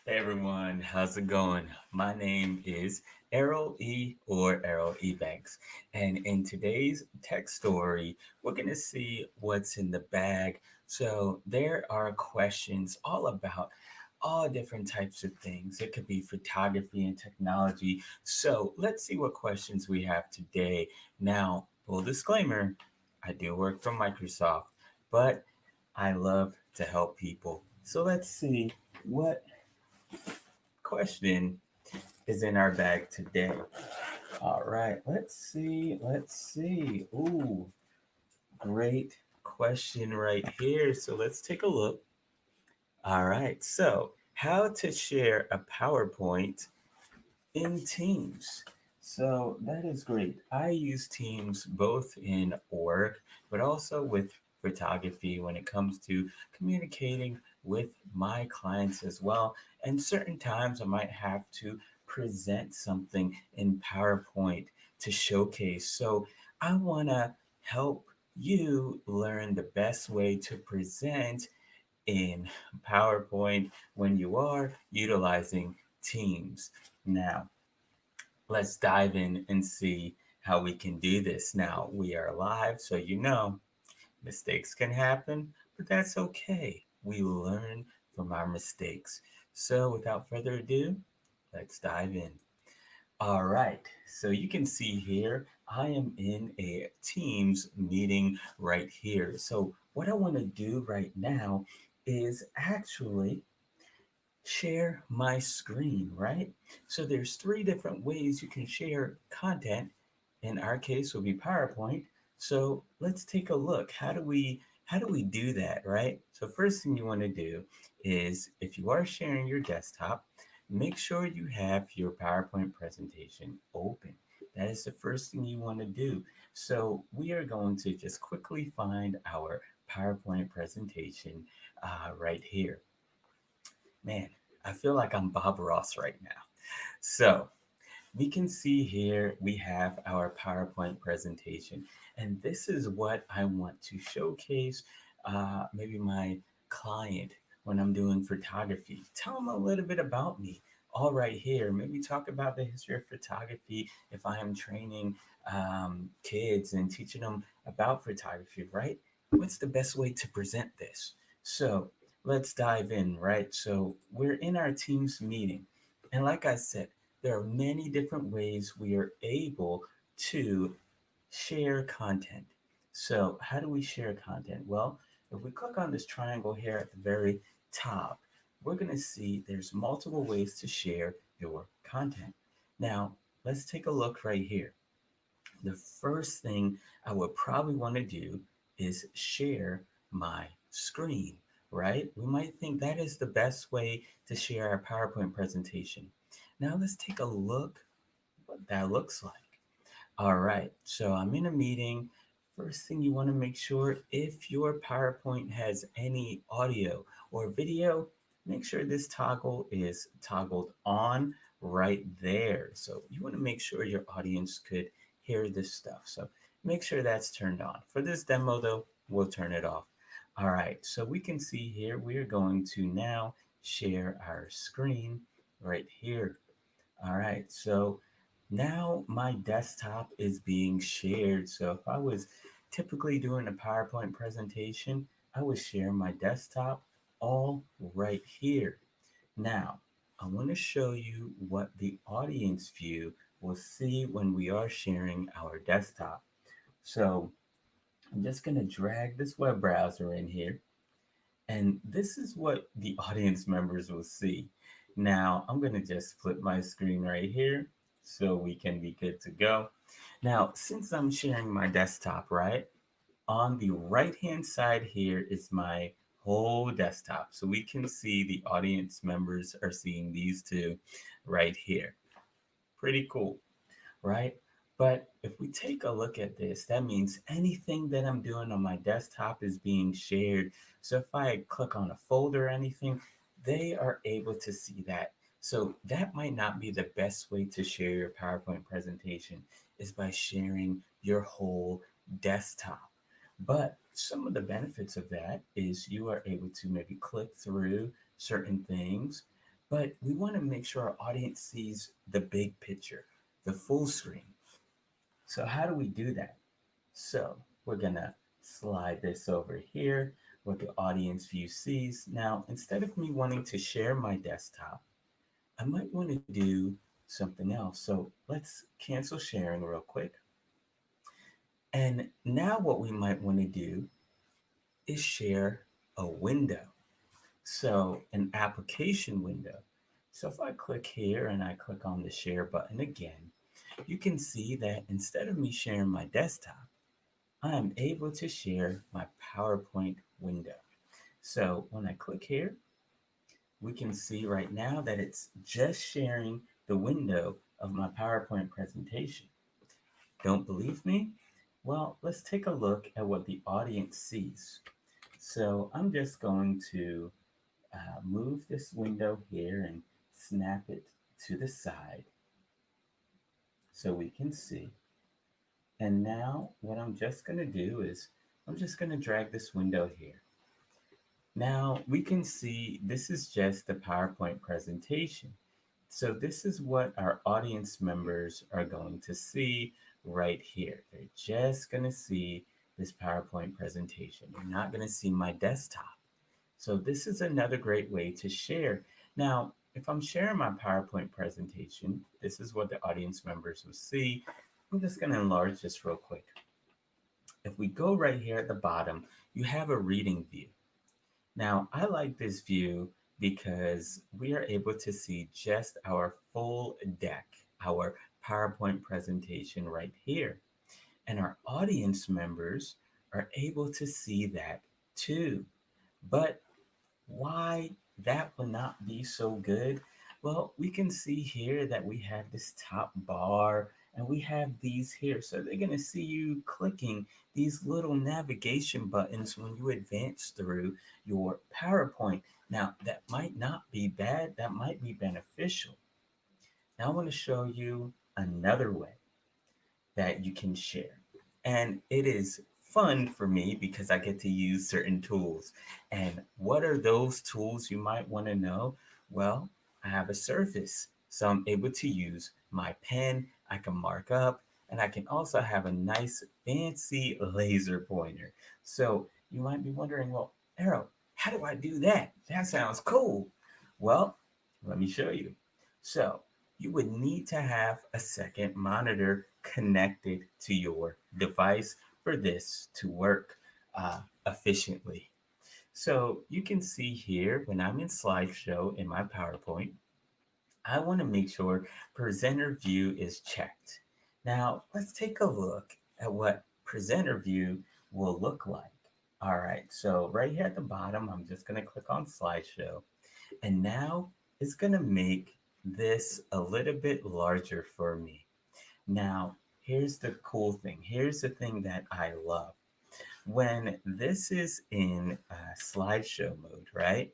Hey everyone, how's it going? My name is Errol E. or Errol E. Banks, and in today's tech story, we're going to see what's in the bag. So, there are questions all about all different types of things. It could be photography and technology. So, let's see what questions we have today. Now, full disclaimer, I do work for Microsoft, but I love to help people. So, let's see what question is in our bag today. All right, let's see. Let's see. Ooh, great question right here. So let's take a look. All right, so how to share a PowerPoint in Teams. So that is great. I use Teams both in work, but also with photography when it comes to communicating with my clients as well. And certain times I might have to present something in PowerPoint to showcase. So I want to help you learn the best way to present in PowerPoint when you are utilizing Teams. Now, let's dive in and see how we can do this. Now, we are live, so mistakes can happen, but that's okay. We learn from our mistakes. So, without further ado, let's dive in. All right, so you can see here, I am in a Teams meeting right here. So, what I want to do right now is actually share my screen, right? So there's three different ways you can share content. In our case will be PowerPoint. So let's take a look. How do we do that, right? So first thing you want to do is if you are sharing your desktop, make sure you have your PowerPoint presentation open. That is the first thing you want to do. So we are going to just quickly find our PowerPoint presentation right here. Man, I feel like I'm Bob Ross right now. So we can see here we have our PowerPoint presentation, and this is what I want to showcase. Maybe my client when I'm doing photography. Tell them a little bit about me. All right, here, maybe talk about the history of photography if I am training kids and teaching them about photography, right? What's the best way to present this? So let's dive in, right? So we're in our team's meeting. And like I said, there are many different ways we are able to share content. So, how do we share content? Well, if we click on this triangle here at the very top, we're going to see there's multiple ways to share your content. Now, let's take a look right here. The first thing I would probably want to do is share my screen, right? We might think that is the best way to share our PowerPoint presentation. Now let's take a look what that looks like. All right, so I'm in a meeting. First thing you want to make sure if your PowerPoint has any audio or video, make sure this toggle is toggled on right there. So you want to make sure your audience could hear this stuff. So make sure that's turned on. For this demo though, we'll turn it off. All right, so we can see here we are going to now share our screen right here. All right, so now my desktop is being shared. So if I was typically doing a PowerPoint presentation, I would share my desktop all right here. Now, I want to show you what the audience view will see when we are sharing our desktop. So I'm just going to drag this web browser in here. And this is what the audience members will see. Now, I'm going to just flip my screen right here so we can be good to go. Now, since I'm sharing my desktop, right, on the right-hand side here is my whole desktop. So we can see the audience members are seeing these two right here. Pretty cool, right? But if we take a look at this, that means anything that I'm doing on my desktop is being shared. So if I click on a folder or anything, they are able to see that. So that might not be the best way to share your PowerPoint presentation is by sharing your whole desktop. But some of the benefits of that is you are able to maybe click through certain things but we want to make sure our audience sees the big picture, the full screen. So how do we do that? So we're gonna slide this over here, what the audience view sees. Now, instead of me wanting to share my desktop, I might want to do something else. So let's cancel sharing real quick. And now what we might want to do is share a window. So an application window. So if I click here and I click on the share button again, you can see that instead of me sharing my desktop, I am able to share my PowerPoint window. So when I click here, we can see right now that it's just sharing the window of my PowerPoint presentation. Don't believe me? Well, let's take a look at what the audience sees. So I'm just going to move this window here and snap it to the side so we can see. And now what I'm just going to do is I'm just going to drag this window here. Now we can see this is just the PowerPoint presentation. So this is what our audience members are going to see right here. They're just going to see this PowerPoint presentation. They're not going to see my desktop. So this is another great way to share. Now, if I'm sharing my PowerPoint presentation, this is what the audience members will see. I'm just going to enlarge this real quick. If we go right here at the bottom, you have a reading view. Now, I like this view because we are able to see just our full deck, our PowerPoint presentation right here. And our audience members are able to see that too. But why that would not be so good? Well, we can see here that we have this top bar and we have these here. So they're going to see you clicking these little navigation buttons when you advance through your PowerPoint. Now, that might not be bad, that might be beneficial. Now, I want to show you another way that you can share. And it is fun for me because I get to use certain tools. And what are those tools you might want to know? Well, I have a surface, so I'm able to use my pen, I can mark up, and I can also have a nice fancy laser pointer. So you might be wondering, well, Arrow, how do I do that? That sounds cool. Well, let me show you. So you would need to have a second monitor connected to your device for this to work efficiently. So you can see here when I'm in slideshow in my PowerPoint, I want to make sure presenter view is checked. Now let's take a look at what presenter view will look like. All right, so right here at the bottom, I'm just going to click on slideshow. And now it's going to make this a little bit larger for me. Now, here's the cool thing. Here's the thing that I love. When this is in slideshow mode, right?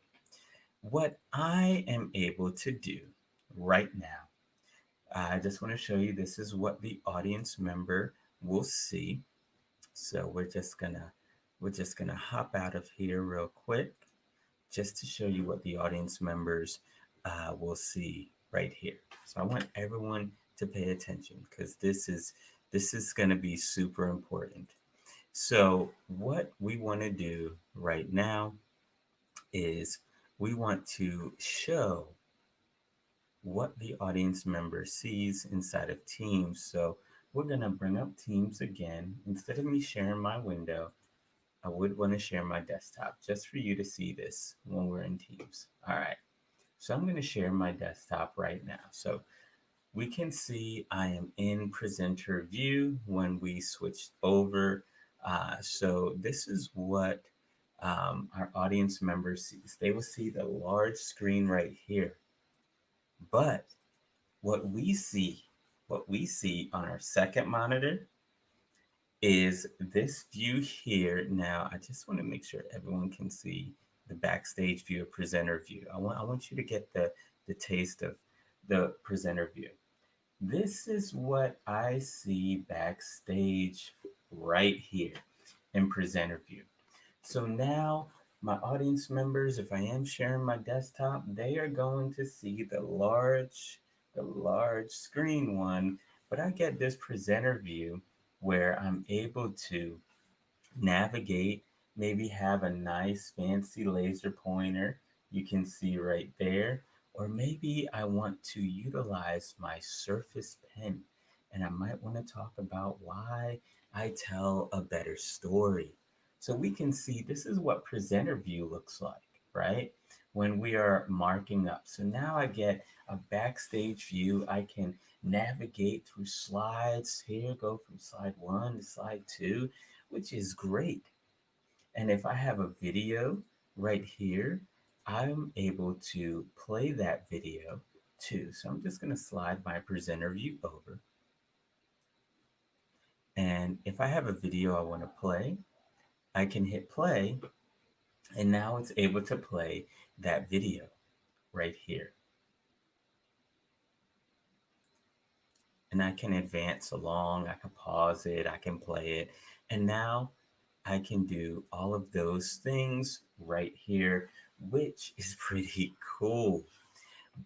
What I am able to do right now, I just want to show you this is what the audience member will see. So we're just gonna hop out of here real quick just to show you what the audience members will see right here. So I want everyone to pay attention because this is going to be super important. So what we want to do right now is we want to show what the audience member sees inside of Teams. So we're going to bring up Teams again. Instead of me sharing my window, I would want to share my desktop just for you to see this when we're in Teams. All right. So I'm going to share my desktop right now. So we can see I am in presenter view when we switched over. So this is what our audience member sees. They will see the large screen right here. But what we see, what we see on our second monitor is this view here. Now, I just want to make sure everyone can see the backstage view, presenter view. I want you to get the taste of the presenter view. This is what I see backstage right here in presenter view. So now My audience members, if I am sharing my desktop, they are going to see the large screen one, but I get this presenter view where I'm able to navigate, maybe have a nice fancy laser pointer you can see right there, or maybe I want to utilize my Surface Pen and I might want to talk about why I tell a better story. So we can see this is what presenter view looks like, right? When we are marking up. So now I get a backstage view. I can navigate through slides here, go from slide one to slide two, which is great. And if I have a video right here, I'm able to play that video too. So I'm just going to slide my presenter view over. And if I have a video I want to play, I can hit play. And now it's able to play that video right here. And I can advance along, I can pause it, I can play it. And now I can do all of those things right here, which is pretty cool.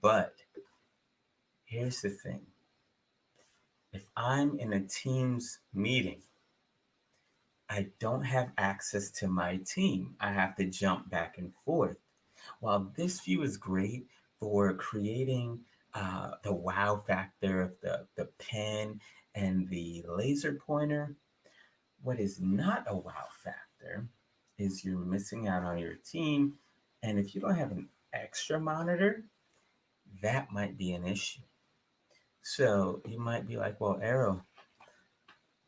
But here's the thing. If I'm in a Teams meeting, I don't have access to my team. I have to jump back and forth. While this view is great for creating the wow factor of the pen and the laser pointer, what is not a wow factor is you're missing out on your team. And if you don't have an extra monitor, that might be an issue. So you might be like, well, Arrow,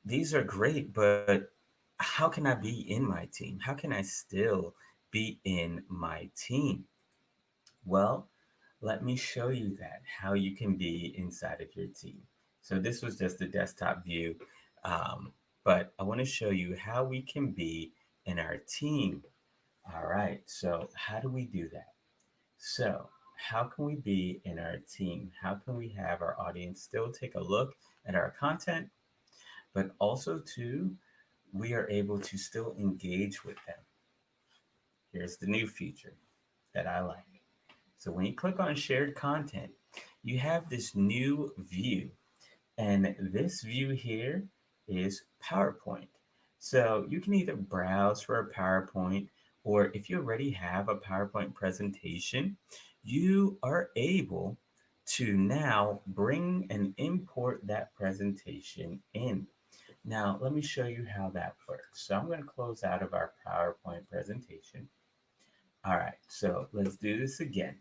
these are great, but how can I be in my team? How can I still be in my team? Well, let me show you that, how you can be inside of your team. So this was just the desktop view, but I want to show you how we can be in our team. All right, so how do we do that? So how can we be in our team? How can we have our audience still take a look at our content, but also too, we are able to still engage with them. Here's the new feature that I like. So when you click on shared content, you have this new view. And this view here is PowerPoint. So you can either browse for a PowerPoint, or if you already have a PowerPoint presentation, you are able to now bring and import that presentation in. Now, let me show you how that works. So I'm going to close out of our PowerPoint presentation. All right, so let's do this again.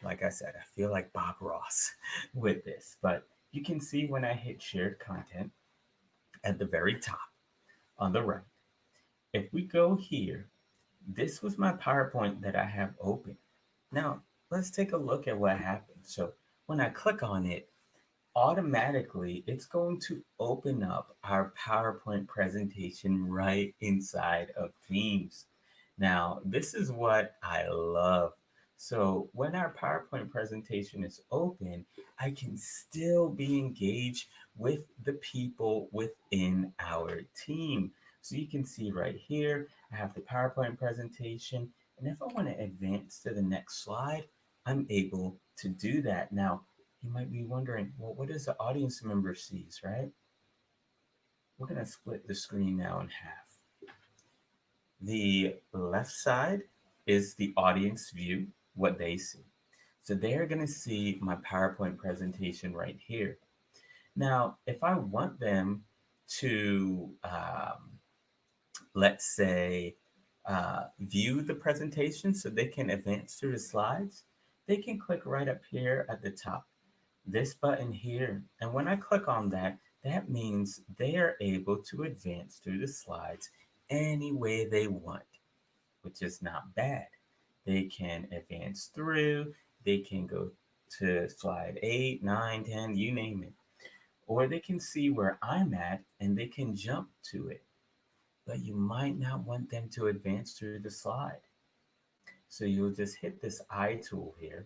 Like I said, I feel like Bob Ross with this, but you can see when I hit shared content at the very top on the right. If we go here, this was my PowerPoint that I have open. Now, let's take a look at what happened. So when I click on it, automatically it's going to open up our PowerPoint presentation right inside of Teams. Now, this is what I love. So when our PowerPoint presentation is open, I can still be engaged with the people within our team. So you can see right here, I have the PowerPoint presentation. And if I want to advance to the next slide, I'm able to do that. Now, you might be wondering, well, what does the audience member sees, right? We're going to split the screen now in half. The left side is the audience view, what they see. So they're going to see my PowerPoint presentation right here. Now, if I want them to, let's say, view the presentation so they can advance through the slides, they can click right up here at the top, this button here. And when I click on that, that means they are able to advance through the slides any way they want, which is not bad. They can advance through, they can go to slide 8, 9, 10, you name it. Or they can see where I'm at and they can jump to it. But you might not want them to advance through the slide. So you'll just hit this eye tool here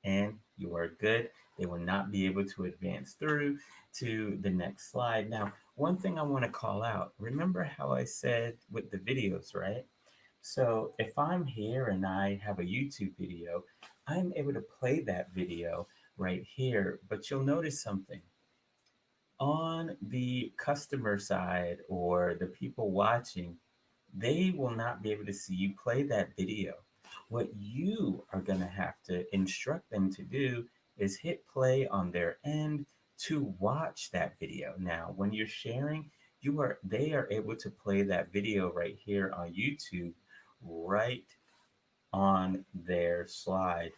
and you are good. They will not be able to advance through to the next slide. Now, one thing I want to call out, remember how I said with the videos, right? So if I'm here and I have a YouTube video, I'm able to play that video right here. But you'll notice something on the customer side or the people watching, they will not be able to see you play that video. What you are going to have to instruct them to do is hit play on their end to watch that video. Now, when you're sharing, they are able to play that video right here on YouTube right on their slide.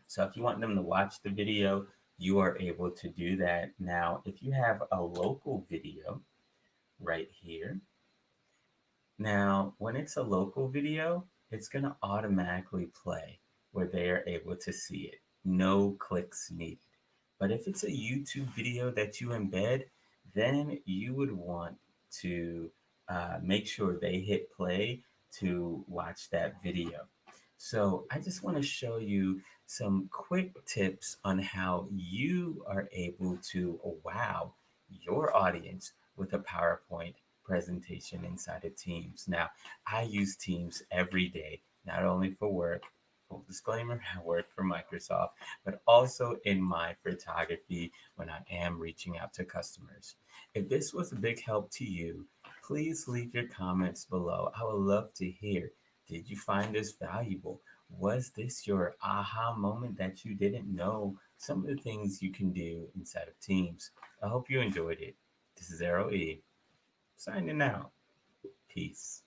So if you want them to watch the video, you are able to do that. Now, if you have a local video right here, now, when it's a local video, it's going to automatically play where they are able to see it. No clicks needed. But if it's a YouTube video that you embed, then you would want to make sure they hit play to watch that video. So I just want to show you some quick tips on how you are able to wow your audience with a PowerPoint presentation inside of Teams. Now, I use Teams every day, not only for work, full disclaimer, I work for Microsoft, but also in my photography when I am reaching out to customers. If this was a big help to you, please leave your comments below. I would love to hear. Did you find this valuable? Was this your aha moment that you didn't know some of the things you can do inside of Teams? I hope you enjoyed it. This is Arrow E signing out. Peace.